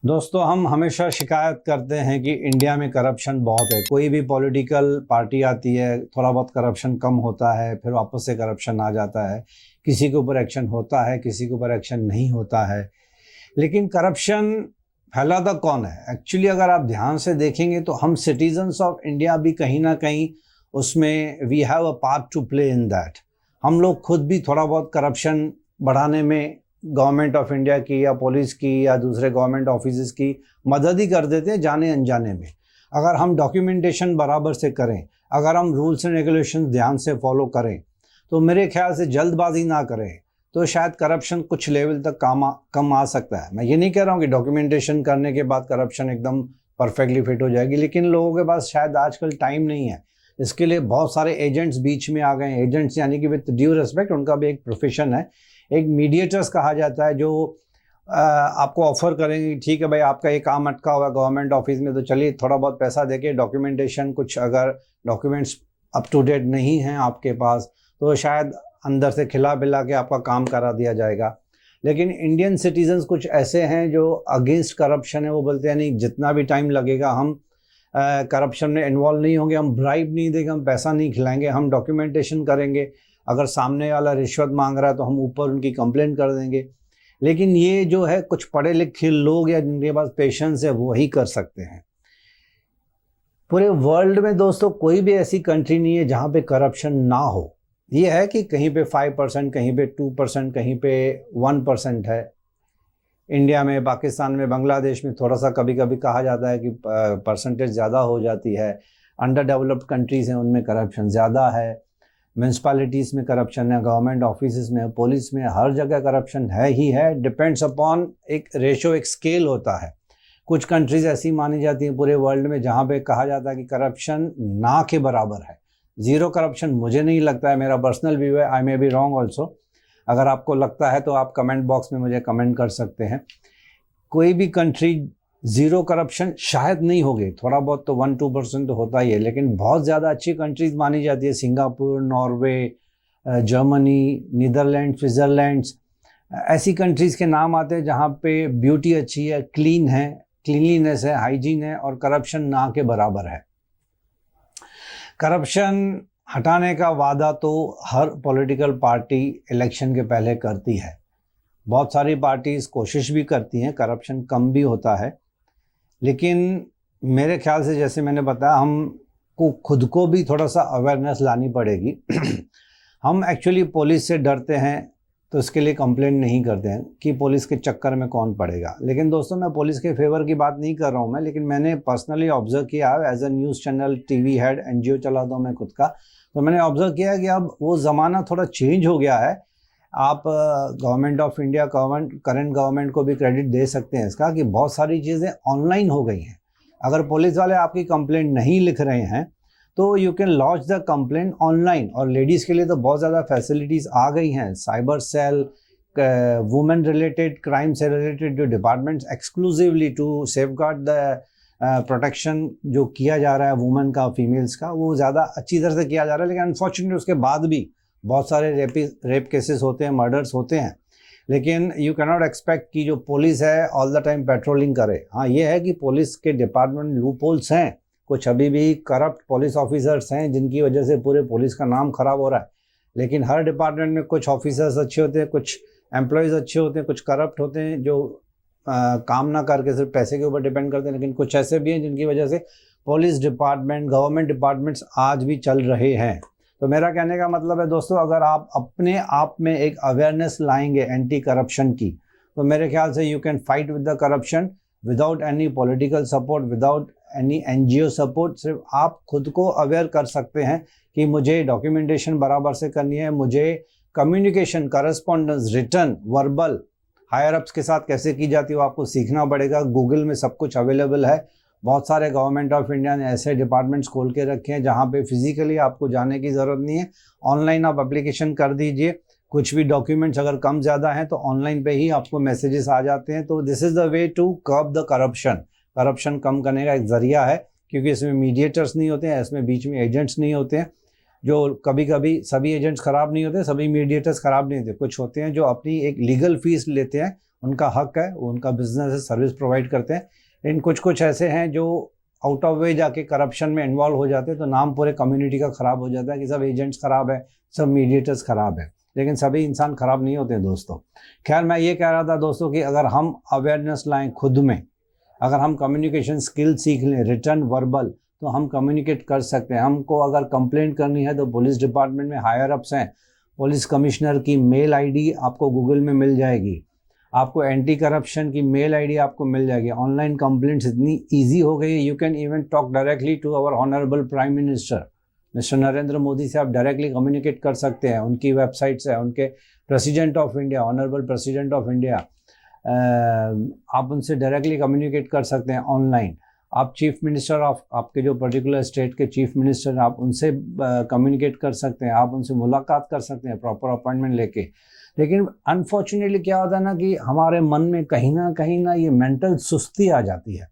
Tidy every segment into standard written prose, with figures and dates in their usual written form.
दोस्तों, हम हमेशा शिकायत करते हैं कि इंडिया में करप्शन बहुत है। कोई भी पॉलिटिकल पार्टी आती है, थोड़ा बहुत करप्शन कम होता है, फिर वापस से करप्शन आ जाता है। किसी के ऊपर एक्शन होता है, किसी के ऊपर एक्शन नहीं होता है। लेकिन करप्शन फैलाता कौन है? एक्चुअली अगर आप ध्यान से देखेंगे तो हम सिटीजन्स ऑफ इंडिया भी कहीं ना कहीं उसमें we have a part to play in that. हम लोग खुद भी थोड़ा बहुत करप्शन बढ़ाने में गवर्नमेंट ऑफ इंडिया की या पुलिस की या दूसरे गवर्नमेंट ऑफिस की मदद ही कर देते हैं जाने अनजाने में। अगर हम डॉक्यूमेंटेशन बराबर से करें, अगर हम रूल्स एंड रेगुलेशन ध्यान से फॉलो करें, तो मेरे ख्याल से जल्दबाजी ना करें तो शायद करप्शन कुछ लेवल तक कम आ सकता है। मैं ये नहीं कह रहा हूँ कि डॉक्यूमेंटेशन करने के बाद करप्शन एकदम परफेक्टली फिट हो जाएगी, लेकिन लोगों के पास शायद आजकल टाइम नहीं है। इसके लिए बहुत सारे एजेंट्स बीच में आ गए हैं। एजेंट्स यानी कि विद ड्यू रिस्पेक्ट, उनका भी एक प्रोफेशन है। एक मीडिएटर्स कहा जाता है जो आपको ऑफर करेंगे, ठीक है भाई आपका ये काम अटका हुआ है गवर्नमेंट ऑफिस में, तो चलिए थोड़ा बहुत पैसा देके डॉक्यूमेंटेशन, कुछ अगर डॉक्यूमेंट्स अप टू डेट नहीं हैं आपके पास तो शायद अंदर से खिला पिला के आपका काम करा दिया जाएगा। लेकिन इंडियन सिटीजन्स कुछ ऐसे हैं जो अगेंस्ट करप्शन है। वो बोलते हैं नहीं, जितना भी टाइम लगेगा हम करप्शन में इन्वॉल्व नहीं होंगे, हम ब्राइब नहीं देंगे, हम पैसा नहीं खिलाएंगे, हम डॉक्यूमेंटेशन करेंगे। अगर सामने वाला रिश्वत मांग रहा है तो हम ऊपर उनकी कंप्लेंट कर देंगे। लेकिन ये जो है कुछ पढ़े लिखे लोग या जिनके पास पेशेंस है वो ही कर सकते हैं। पूरे वर्ल्ड में दोस्तों कोई भी ऐसी कंट्री नहीं है जहाँ पे करप्शन ना हो। ये है कि कहीं पे 5%, कहीं पे 2%, कहीं पे 1% है। इंडिया में, पाकिस्तान में, बांग्लादेश में थोड़ा सा कभी कभी कहा जाता है कि परसेंटेज ज़्यादा हो जाती है। अंडर डेवलप्ड कंट्रीज़ हैं, उनमें करप्शन ज़्यादा है। म्यूनसिपैलिटीज़ में करप्शन है, गवर्नमेंट ऑफिस में, पुलिस में, हर जगह करप्शन है ही है। डिपेंड्स अपॉन एक रेशो, एक स्केल होता है। कुछ कंट्रीज़ ऐसी मानी जाती हैं पूरे वर्ल्ड में जहाँ पे कहा जाता है कि करप्शन ना के बराबर है। ज़ीरो करप्शन मुझे नहीं लगता है, मेरा पर्सनल व्यू है। आई मे बी रॉन्ग ऑल्सो। अगर आपको लगता है तो आप कमेंट बॉक्स में मुझे कमेंट कर सकते हैं। कोई भी कंट्री ज़ीरो करप्शन शायद नहीं होगी, थोड़ा बहुत तो 1-2% तो होता ही है, लेकिन बहुत ज़्यादा अच्छी कंट्रीज़ मानी जाती है। Singapore, Norway, Germany, Netherlands, Switzerland, ऐसी कंट्रीज़ के नाम आते हैं जहाँ पे ब्यूटी अच्छी है, क्लीन है, क्लीनलीनेस है, हाइजीन है और करप्शन ना के बराबर है। करप्शन हटाने का वादा तो हर पॉलिटिकल पार्टी इलेक्शन के पहले करती है। बहुत सारी पार्टीज़ कोशिश भी करती हैं, करप्शन कम भी होता है। लेकिन मेरे ख्याल से, जैसे मैंने बताया, हमको खुद को भी थोड़ा सा अवेयरनेस लानी पड़ेगी। हम एक्चुअली पुलिस से डरते हैं तो इसके लिए कंप्लेंट नहीं करते हैं कि पुलिस के चक्कर में कौन पड़ेगा। लेकिन दोस्तों, मैं पुलिस के फेवर की बात नहीं कर रहा हूँ मैं, लेकिन मैंने पर्सनली ऑब्जर्व किया है as a news channel, TV head, NGO चलाता हूँ मैं खुद का। तो मैंने ऑब्जर्व किया है कि अब वो ज़माना थोड़ा चेंज हो गया है। आप government of India, current government को भी क्रेडिट दे सकते हैं इसका कि बहुत सारी चीज़ें ऑनलाइन हो गई हैं। अगर पुलिस वाले आपकी कंप्लेंट नहीं लिख रहे हैं तो you can launch the complaint online. और लेडीज़ के लिए तो बहुत ज़्यादा फैसिलिटीज़ आ गई हैं। Cyber cell, women related, crime से रिलेटेड जो departments exclusively to safeguard the protection जो किया जा रहा है वुमेन का, फीमेल्स का, वो ज़्यादा अच्छी तरह से किया जा रहा है। लेकिन अनफॉर्चुनेटली उसके बाद भी बहुत सारे रेप केसेस होते हैं, मर्डर्स होते हैं। लेकिन यू कैन नॉट एक्सपेक्ट कि जो पुलिस है ऑल द टाइम पेट्रोलिंग करे। हाँ, ये है कि पुलिस के डिपार्टमेंट लूपहोल्स हैं, कुछ अभी भी करप्ट पुलिस ऑफिसर्स हैं जिनकी वजह से पूरे पुलिस का नाम खराब हो रहा है। लेकिन हर डिपार्टमेंट में कुछ ऑफिसर्स अच्छे होते हैं, कुछ एम्प्लॉयज़ अच्छे होते हैं, कुछ करप्ट होते हैं जो काम ना करके सिर्फ पैसे के ऊपर डिपेंड करते हैं। लेकिन कुछ ऐसे भी हैं जिनकी वजह से पुलिस डिपार्टमेंट, गवर्नमेंट डिपार्टमेंट्स आज भी चल रहे हैं। तो मेरा कहने का मतलब है दोस्तों, अगर आप अपने आप में एक अवेयरनेस लाएंगे एंटी करप्शन की, तो मेरे ख्याल से you can fight with the corruption without any political support, without any NGO support. सिर्फ आप खुद को अवेयर कर सकते हैं कि मुझे डॉक्यूमेंटेशन बराबर से करनी है, मुझे communication, correspondence, return, verbal higher ups के साथ कैसे की जाती है वो आपको सीखना पड़ेगा। गूगल में सब कुछ अवेलेबल है। बहुत सारे गवर्नमेंट ऑफ इंडिया ने ऐसे डिपार्टमेंट्स खोल के रखे हैं जहाँ पे फिजिकली आपको जाने की ज़रूरत नहीं है। ऑनलाइन आप एप्लीकेशन कर दीजिए। कुछ भी डॉक्यूमेंट्स अगर कम ज़्यादा हैं तो ऑनलाइन पे ही आपको मैसेजेस आ जाते हैं। तो this is the way to curb the corruption. Corruption कम करने का एक ज़रिया है, क्योंकि इसमें मीडिएटर्स नहीं होते हैं, इसमें बीच में एजेंट्स नहीं होते हैं। जो कभी कभी सभी एजेंट्स ख़राब नहीं होते, सभी मीडिएटर्स ख़राब नहीं होते। कुछ होते हैं जो अपनी एक लीगल फीस लेते हैं उनका हक है, उनका बिजनेस है, सर्विस प्रोवाइड करते हैं। लेकिन कुछ कुछ ऐसे हैं जो आउट ऑफ वे जाके करप्शन में इन्वॉल्व हो जाते हैं, तो नाम पूरे कम्युनिटी का ख़राब हो जाता है कि सब एजेंट्स ख़राब है, सब मीडिएटर्स ख़राब है। लेकिन सभी इंसान ख़राब नहीं होते दोस्तों। खैर, मैं ये कह रहा था दोस्तों कि अगर हम अवेयरनेस लाएं खुद में, अगर हम कम्युनिकेशन स्किल सीख लें, रिटर्न वर्बल, तो हम कम्युनिकेट कर सकते हैं। हमको अगर कंप्लेंट करनी है तो पुलिस डिपार्टमेंट में हायर अप्स हैं, पुलिस कमिश्नर की मेल आईडी आपको गूगल में मिल जाएगी, आपको एंटी करप्शन की मेल आईडी आपको मिल जाएगी। ऑनलाइन कंप्लेंट्स इतनी इजी हो गई है, you can even talk directly to our honourable prime minister mister Narendra Modi से आप डायरेक्टली कम्युनिकेट कर सकते हैं। उनकी वेबसाइट्स है, उनके president of India, honourable president of India, आप उनसे डायरेक्टली कम्युनिकेट कर सकते हैं ऑनलाइन। आप चीफ मिनिस्टर ऑफ आपके जो पर्टिकुलर स्टेट के चीफ मिनिस्टर, आप उनसे कम्युनिकेट कर सकते हैं, आप उनसे मुलाकात कर सकते हैं प्रॉपर अपॉइंटमेंट लेके। लेकिन अनफॉर्चुनेटली क्या होता है ना कि हमारे मन में कहीं ना ये मेंटल सुस्ती आ जाती है,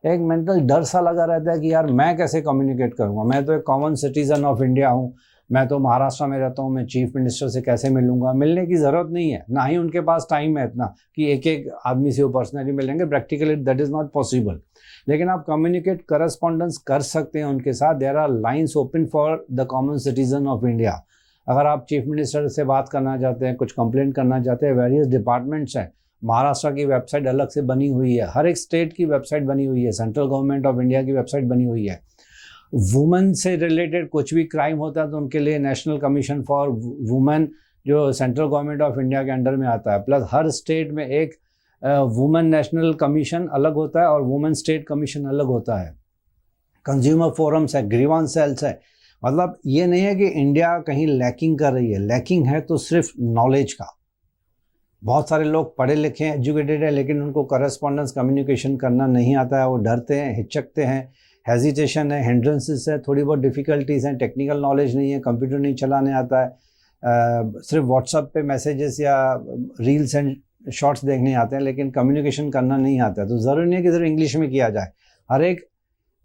एक मेंटल डर सा लगा रहता है कि यार मैं कैसे कम्युनिकेट करूँगा, मैं तो एक कॉमन सिटीज़न ऑफ इंडिया हूँ, मैं तो महाराष्ट्र में रहता हूँ, मैं चीफ मिनिस्टर से कैसे मिलूंगा। मिलने की ज़रूरत नहीं है, ना ही उनके पास टाइम है इतना कि एक एक आदमी से वो पर्सनली मिलेंगे, practically that is not possible. लेकिन आप कम्युनिकेट करस्पॉन्डेंस कर सकते हैं उनके साथ। There are lines open for the common citizen of India. अगर आप चीफ मिनिस्टर से बात करना चाहते हैं, कुछ कंप्लेंट करना चाहते हैं, वेरियस डिपार्टमेंट्स हैं, महाराष्ट्र की वेबसाइट अलग से बनी हुई है, हर एक स्टेट की वेबसाइट बनी हुई है, सेंट्रल गवर्नमेंट ऑफ इंडिया की वेबसाइट बनी हुई है। वुमेन से रिलेटेड कुछ भी क्राइम होता है तो उनके लिए नेशनल कमीशन फॉर वुमेन जो सेंट्रल गवर्नमेंट ऑफ इंडिया के अंडर में आता है, प्लस हर स्टेट में एक वुमेन नेशनल कमीशन अलग होता है और वुमेन स्टेट कमीशन अलग होता है। कंज्यूमर फोरम्स है, ग्रीवांस सेल्स है। मतलब ये नहीं है कि इंडिया कहीं लैकिंग कर रही है, लैकिंग है तो सिर्फ नॉलेज का। बहुत सारे लोग पढ़े लिखे हैं, एजुकेटेड हैं, लेकिन उनको करस्पॉन्डेंस कम्युनिकेशन करना नहीं आता है, वो डरते हैं, हिचकते हैं, हेजिटेशन है, हिंड्रेंसेस है, थोड़ी बहुत डिफ़िकल्टीज़ हैं, टेक्निकल नॉलेज नहीं है, कंप्यूटर नहीं चलाने आता है, सिर्फ व्हाट्सएप पे मैसेजेस या रील्स एंड शॉर्ट्स देखने आते हैं, लेकिन कम्युनिकेशन करना नहीं आता है। तो ज़रूरी नहीं है कि सिर्फ इंग्लिश में किया जाए। हर एक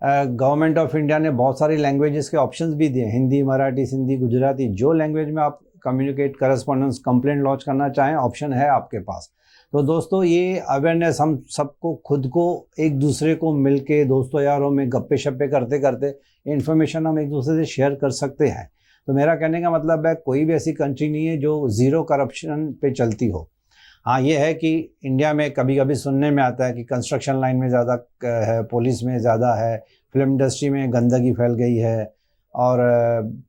गवर्नमेंट ऑफ इंडिया ने बहुत सारी लैंग्वेजेस के ऑप्शंस भी दिए, हिंदी, मराठी, सिंधी, गुजराती, जो लैंग्वेज में आप कम्युनिकेट करस्पॉन्डेंस कंप्लेंट लॉन्च करना चाहें, ऑप्शन है आपके पास। तो दोस्तों, ये अवेयरनेस हम सबको खुद को एक दूसरे को मिलके दोस्तों यारों में गप्पे शप्पे करते करते इन्फॉर्मेशन हम एक दूसरे से शेयर कर सकते हैं। तो मेरा कहने का मतलब है, कोई भी ऐसी कंट्री नहीं है जो ज़ीरो करप्शन पे चलती हो। हाँ, ये है कि इंडिया में कभी कभी सुनने में आता है कि कंस्ट्रक्शन लाइन में ज़्यादा है, पुलिस में ज़्यादा है, फिल्म इंडस्ट्री में गंदगी फैल गई है, और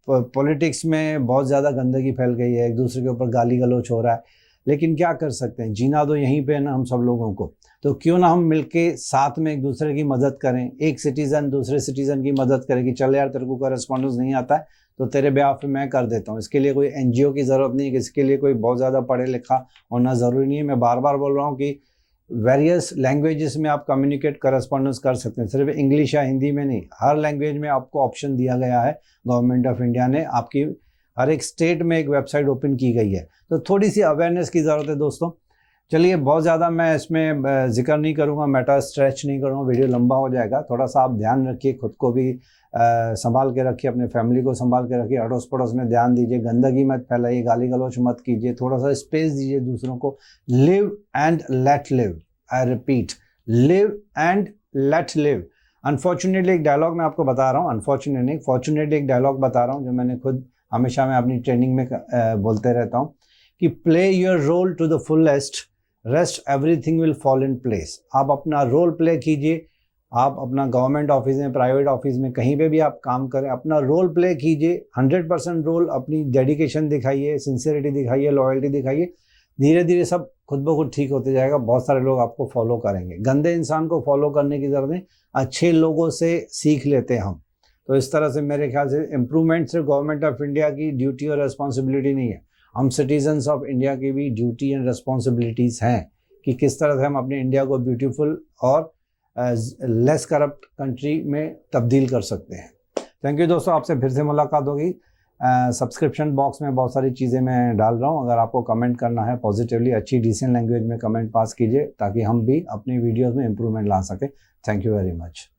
पॉलिटिक्स में बहुत ज़्यादा गंदगी फैल गई है, एक दूसरे के ऊपर गाली गलौच हो रहा है। लेकिन क्या कर सकते हैं, जीना तो यहीं पे है ना हम सब लोगों को। तो क्यों ना हम मिलके साथ में एक दूसरे की मदद करें, एक सिटीज़न दूसरे सिटीज़न की मदद करे कि चल यार तेरे को करस्पॉन्डेंस नहीं आता है तो तेरे ब्याह पे मैं कर देता हूँ। इसके लिए कोई एनजीओ की ज़रूरत नहीं है, इसके लिए कोई बहुत ज़्यादा पढ़े लिखा होना ज़रूरी नहीं है। मैं बार बार बोल रहा हूँ कि वेरियस लैंग्वेजेस में आप कम्युनिकेट करस्पॉन्डेंस कर सकते हैं, सिर्फ इंग्लिश या हिंदी में नहीं, हर लैंग्वेज में आपको ऑप्शन दिया गया है। गवर्नमेंट ऑफ इंडिया ने आपकी हर एक स्टेट में एक वेबसाइट ओपन की गई है। तो थोड़ी सी अवेयरनेस की ज़रूरत है दोस्तों। चलिए, बहुत ज़्यादा मैं इसमें जिक्र नहीं करूँगा, मैटर स्ट्रेच नहीं करूँगा, वीडियो लंबा हो जाएगा। थोड़ा सा आप ध्यान रखिए, खुद को भी संभाल के रखिए, अपने फैमिली को संभाल के रखिए, अड़ोस पड़ोस में ध्यान दीजिए, गंदगी मत फैलाइए, गाली गलौच मत कीजिए, थोड़ा सा स्पेस दीजिए दूसरों को। Live and let live, I repeat, live and let live. Unfortunately एक डायलॉग मैं आपको बता रहा हूँ, अनफॉर्चुनेटली फॉर्चुनेटली एक डायलॉग बता रहा हूँ जो मैंने खुद हमेशा मैं अपनी ट्रेनिंग में बोलते रहता हूँ कि play your role to the fullest, rest everything will fall in place. आप अपना रोल प्ले कीजिए, आप अपना गवर्नमेंट ऑफिस में, प्राइवेट ऑफिस में, कहीं पे भी आप काम करें, अपना रोल प्ले कीजिए, 100% रोल, अपनी डेडिकेशन दिखाइए, सिंसियरिटी दिखाइए, लॉयल्टी दिखाइए। धीरे धीरे सब खुद ब खुद ठीक होते जाएगा, बहुत सारे लोग आपको फॉलो करेंगे। गंदे इंसान को फॉलो करने की ज़रूरत नहीं, अच्छे लोगों से सीख लेते हैं हम। तो इस तरह से मेरे ख्याल से इम्प्रूवमेंट सिर्फ गवर्नमेंट ऑफ इंडिया की ड्यूटी और रिस्पॉन्सिबिलिटी नहीं है, हम सिटीजन्स ऑफ इंडिया की भी ड्यूटी एंड रिस्पॉन्सिबिलिटीज़ हैं कि किस तरह से हम अपने इंडिया को ब्यूटीफुल और लेस करप्ट कंट्री में तब्दील कर सकते हैं। थैंक यू दोस्तों, आपसे फिर से मुलाकात होगी। सब्सक्रिप्शन बॉक्स में बहुत सारी चीज़ें मैं डाल रहा हूँ, अगर आपको कमेंट करना है पॉजिटिवली, अच्छी डिसेंट लैंग्वेज में कमेंट पास कीजिए ताकि हम भी अपनी वीडियोज़ में इम्प्रूवमेंट ला सकें। Thank you very much.